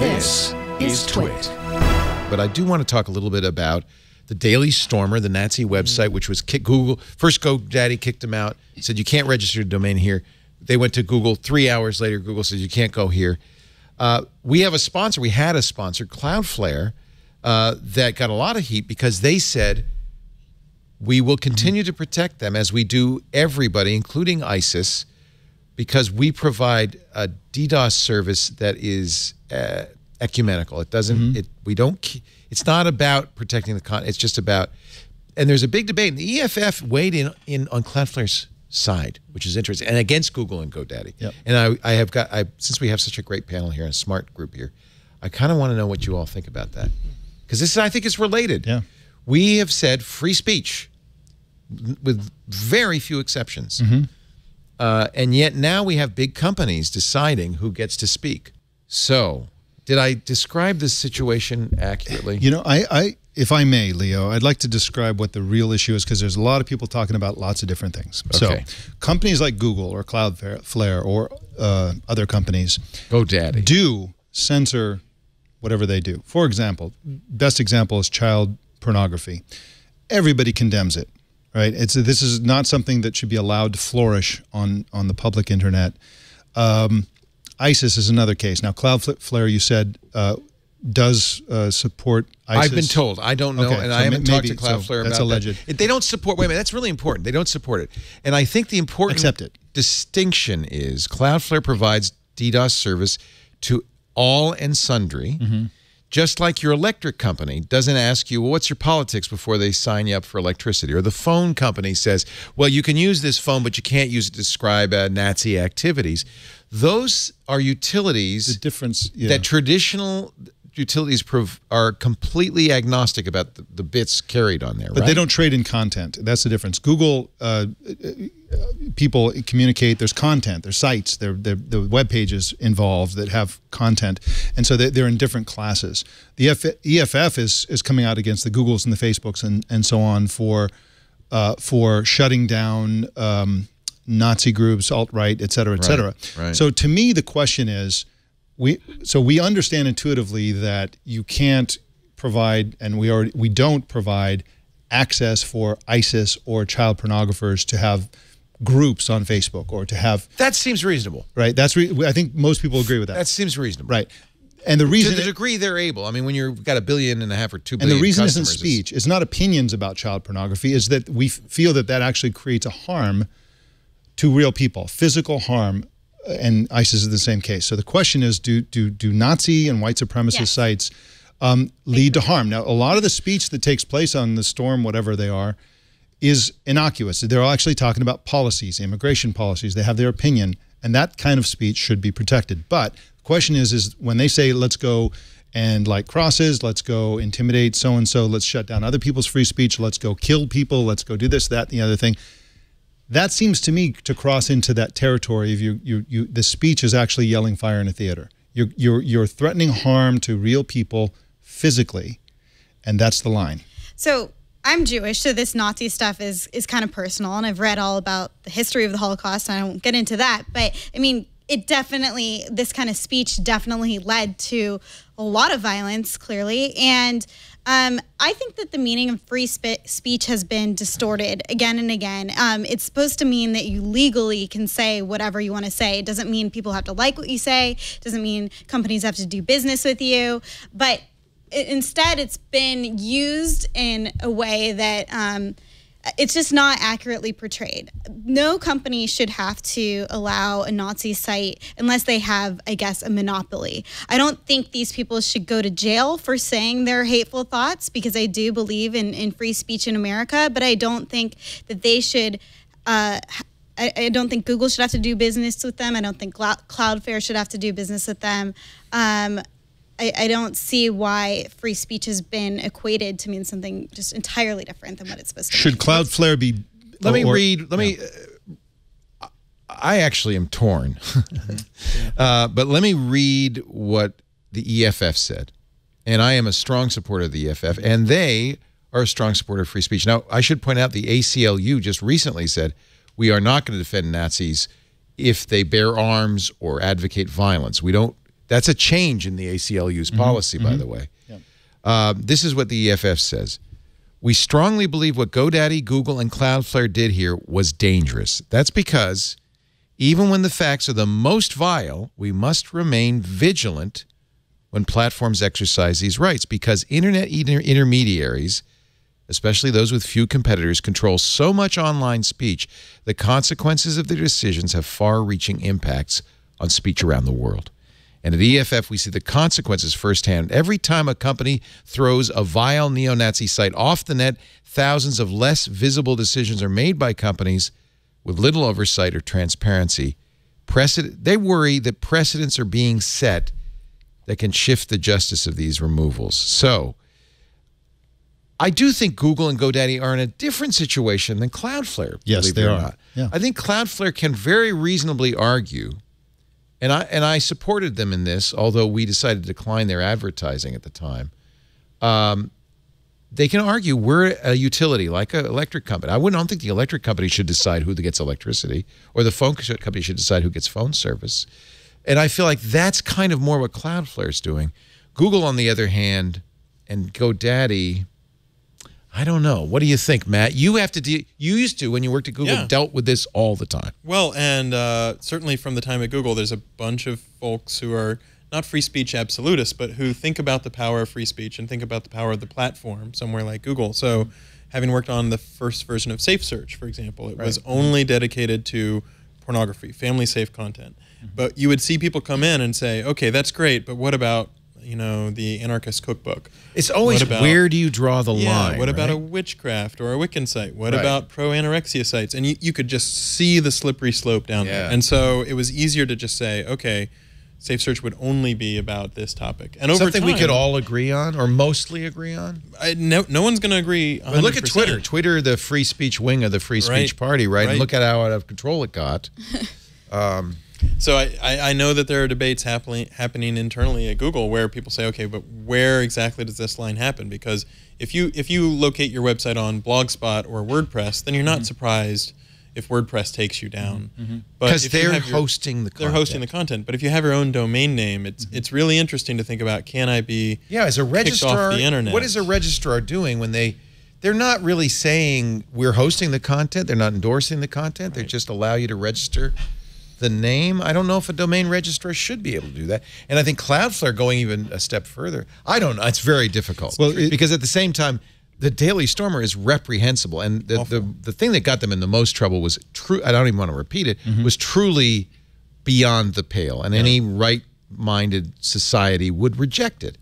This is TWiT. But I do want to talk a little bit about the Daily Stormer, the Nazi website, which was Google. First, GoDaddy kicked them out, said you can't register a domain here. They went to Google. 3 hours later, Google says you can't go here. We have a sponsor. We had a sponsor, Cloudflare, that got a lot of heat because they said we will continue to protect them as we do everybody, including ISIS, because we provide a DDoS service that is ecumenical. It doesn't. We don't. It's not about protecting the content. It's just about. And there's a big debate. And the EFF weighed in on Cloudflare's side, which is interesting, and against Google and GoDaddy. Yep. And I have got. Since we have such a great panel here, a smart group here, I kind of want to know what you all think about that, because this I think is related. Yeah. We have said free speech, with very few exceptions. And yet now we have big companies deciding who gets to speak. So, did I describe this situation accurately? You know, if I may, Leo, I'd like to describe what the real issue is, because there's a lot of people talking about lots of different things. Okay. So, companies like Google or Cloudflare or other companies GoDaddy do censor whatever they do. For example, best example is child pornography. Everybody condemns it. Right. This is not something that should be allowed to flourish on the public internet. ISIS is another case. Now, Cloudflare, you said, does support ISIS. I've been told. I don't know, and I haven't talked to Cloudflare about that's alleged. that. They don't support. Wait a minute, that's really important. They don't support it, and I think the important distinction is Cloudflare provides DDoS service to all and sundry. Just like your electric company doesn't ask you, well, what's your politics before they sign you up for electricity? Or the phone company says, well, you can use this phone, but you can't use it to describe Nazi activities. Those are utilities the difference, that traditional utilities are completely agnostic about the bits carried on there, But they don't trade in content. That's the difference. Google, people communicate. There's content. There's sites. The web pages involved that have content, and so they're in different classes. The EFF is coming out against the Googles and the Facebooks and so on for shutting down Nazi groups, alt-right, et cetera, et cetera. Right. So to me, the question is, we understand intuitively that you can't provide, and we don't provide access for ISIS or child pornographers to have groups on Facebook or to have. That seems reasonable, right? I think most people agree with that. That seems reasonable, right? And the reason, to the degree they're able. I mean, when you've got 1.5 billion or 2 billion, and the reason isn't customers, speech. It's not opinions about child pornography. Is that we feel that actually creates a harm to real people, physical harm. And ISIS is the same case. So the question is, do Nazi and white supremacist sites lead to harm? Now, a lot of the speech that takes place on the Storm, whatever they are, is innocuous. They're actually talking about policies, immigration policies. They have their opinion, and that kind of speech should be protected. But the question is when they say, let's go and light crosses, let's go intimidate so-and-so, let's shut down other people's free speech, let's go kill people, let's go do this, that, and the other thing. That seems to me to cross into that territory of the speech is actually yelling fire in a theater. You're threatening harm to real people physically, and that's the line. So I'm Jewish, so this Nazi stuff is kind of personal, and I've read all about the history of the Holocaust, and I won't get into that. But I mean, this kind of speech definitely led to a lot of violence, clearly, and I think that the meaning of free speech has been distorted again and again. It's supposed to mean that you legally can say whatever you want to say. It doesn't mean people have to like what you say. It doesn't mean companies have to do business with you. But instead, it's been used in a way that it's just not accurately portrayed. No company should have to allow a Nazi site unless they have, I guess, a monopoly. I don't think these people should go to jail for saying their hateful thoughts, because I do believe in free speech in America, but I don't think that they should, I don't think Google should have to do business with them. I don't think Cloudflare should have to do business with them. I don't see why free speech has been equated to mean something just entirely different than what it's supposed to Should mean. Cloudflare be... Let me read... I actually am torn. But let me read what the EFF said. And I am a strong supporter of the EFF, and they are a strong supporter of free speech. Now, I should point out the ACLU just recently said, we are not going to defend Nazis if they bear arms or advocate violence. We don't... That's a change in the ACLU's policy, by the way. Yeah. This is what the EFF says. We strongly believe what GoDaddy, Google, and Cloudflare did here was dangerous. That's because even when the facts are the most vile, we must remain vigilant when platforms exercise these rights, because internet intermediaries, especially those with few competitors, control so much online speech, the consequences of their decisions have far-reaching impacts on speech around the world. And at EFF, we see the consequences firsthand. Every time a company throws a vile neo-Nazi site off the net, thousands of less visible decisions are made by companies with little oversight or transparency. They worry that precedents are being set that can shift the justice of these removals. So I do think Google and GoDaddy are in a different situation than Cloudflare. Yes, they are. Yeah. I think Cloudflare can very reasonably argue, and I supported them in this, although we decided to decline their advertising at the time. They can argue we're a utility, like an electric company. I don't think the electric company should decide who gets electricity, or the phone company should decide who gets phone service. And I feel like that's kind of more what Cloudflare is doing. Google, on the other hand, and GoDaddy, I don't know. What do you think, Matt? You have to you used to, when you worked at Google, dealt with this all the time. Well, and certainly from the time at Google, there's a bunch of folks who are not free speech absolutists, but who think about the power of free speech and think about the power of the platform somewhere like Google. So having worked on the first version of Safe Search, for example, it was only dedicated to pornography, family-safe content. But you would see people come in and say, okay, that's great, but what about, you know, the anarchist cookbook? It's always, where do you draw the line? What about a witchcraft or a Wiccan site? What about pro-anorexia sites? And you could just see the slippery slope down there. And so it was easier to just say, okay, Safe Search would only be about this topic. And over something time, we could all agree on, or mostly agree on? No one's going to agree 100%. But look at Twitter. Twitter, the free speech wing of the free speech party, right? And look at how out of control it got. So I know that there are debates happening internally at Google where people say, okay, but where exactly does this line happen? Because if you locate your website on Blogspot or WordPress, then you're not surprised if WordPress takes you down. Because they're hosting the content. They're hosting the content. But if you have your own domain name, it's really interesting to think about, can I be as a registrar, kicked off the internet? What is a registrar doing when they're not really saying we're hosting the content, they're not endorsing the content, they just allow you to register the name? I don't know if a domain registrar should be able to do that. And I think Cloudflare going even a step further, I don't know, it's very difficult. Well, because at the same time, the Daily Stormer is reprehensible. And the thing that got them in the most trouble was, I don't even want to repeat it, was truly beyond the pale. And any right-minded society would reject it.